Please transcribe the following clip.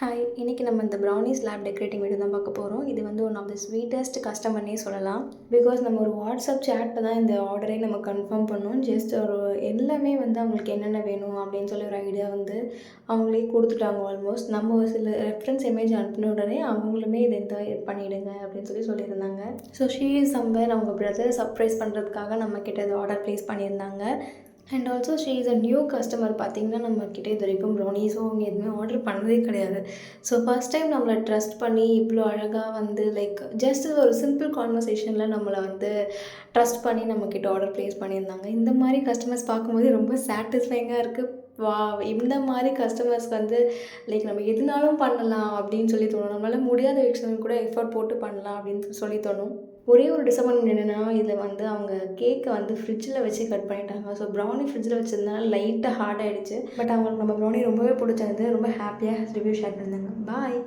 Hi! இன்னைக்கு நம்ம இந்த ப்ரௌனீஸ் லேப் டெக்கரேட்டிங் வீடியோ தான் பார்க்க போறோம். இது வந்து ஒன் ஆஃப் த ஸ்வீட்டஸ்ட் கஸ்டமர்னே சொல்லலாம். பிகாஸ் நம்ம ஒரு வாட்ஸ்அப் சேட்ல தான் இந்த ஆர்டரே நம்ம கன்ஃபார்ம் பண்ணோம். ஜஸ்ட் ஒரு எல்லாமே வந்து அவங்களுக்கு என்னென்ன வேணும் அப்படின்னு சொல்லி ஒரு ஐடியா வந்து அவங்களே கொடுத்துட்டாங்க ஆல்மோஸ்ட். நம்ம ஒரு சில ரெஃபரன்ஸ் இமேஜ் அனுப்பின உடனே அவங்களுமே இதை இந்த பண்ணிவிடுங்க அப்படின்னு சொல்லியிருந்தாங்க. ஸோ ஷீ இஸ் சம்வேர் அவங்க பிரதரை சர்ப்ரைஸ் பண்ணுறதுக்காக நம்மக்கிட்ட இதை ஆர்டர் ப்ளேஸ் பண்ணியிருந்தாங்க. And also she is a new customer. பார்த்திங்கன்னா நம்மக்கிட்ட இது வரைக்கும் ப்ரௌனீஸும் அவங்க எதுவுமே ஆர்டர் பண்ணதே கிடையாது. ஸோ ஃபஸ்ட் டைம் நம்மளை ட்ரஸ்ட் பண்ணி இவ்வளோ அழகாக வந்து லைக் ஜஸ்ட் ஒரு சிம்பிள் கான்வர்சேஷனில் நம்மளை வந்து ட்ரஸ்ட் பண்ணி நம்மக்கிட்ட ஆர்டர் ப்ளேஸ் பண்ணியிருந்தாங்க. இந்த மாதிரி கஸ்டமர்ஸ் பார்க்கும்போது ரொம்ப சாட்டிஸ்ஃபைங்காக இருக்குது. வா! இந்த மாதிரி கஸ்டமர்ஸ் வந்து லைக் நம்ம எதுனாலும் பண்ணலாம் அப்படின்னு சொல்லி தோணும். நம்மளால் முடியாத விஷயம் கூட எஃபர்ட் போட்டு பண்ணலாம் அப்படின்னு சொல்லி தோணும். ஒரே ஒரு டிசப்பாயின்ட்மெண்ட் என்னென்னா, இதில் வந்து அவங்க கேக்கை வந்து ஃப்ரிட்ஜில் வச்சு கட் பண்ணிட்டாங்க. ஸோ ப்ரௌனி ஃப்ரிட்ஜில் வச்சிருந்தனால லைட்டாக ஹார்ட் ஆகிடுச்சு. பட் அவங்களுக்கு நம்ம ப்ரௌனி ரொம்பவே பிடிச்சிருந்தது. ரொம்ப ஹாப்பியாக ரிவ்யூ ஷேர் பண்ணியிருந்தாங்க. பாய்.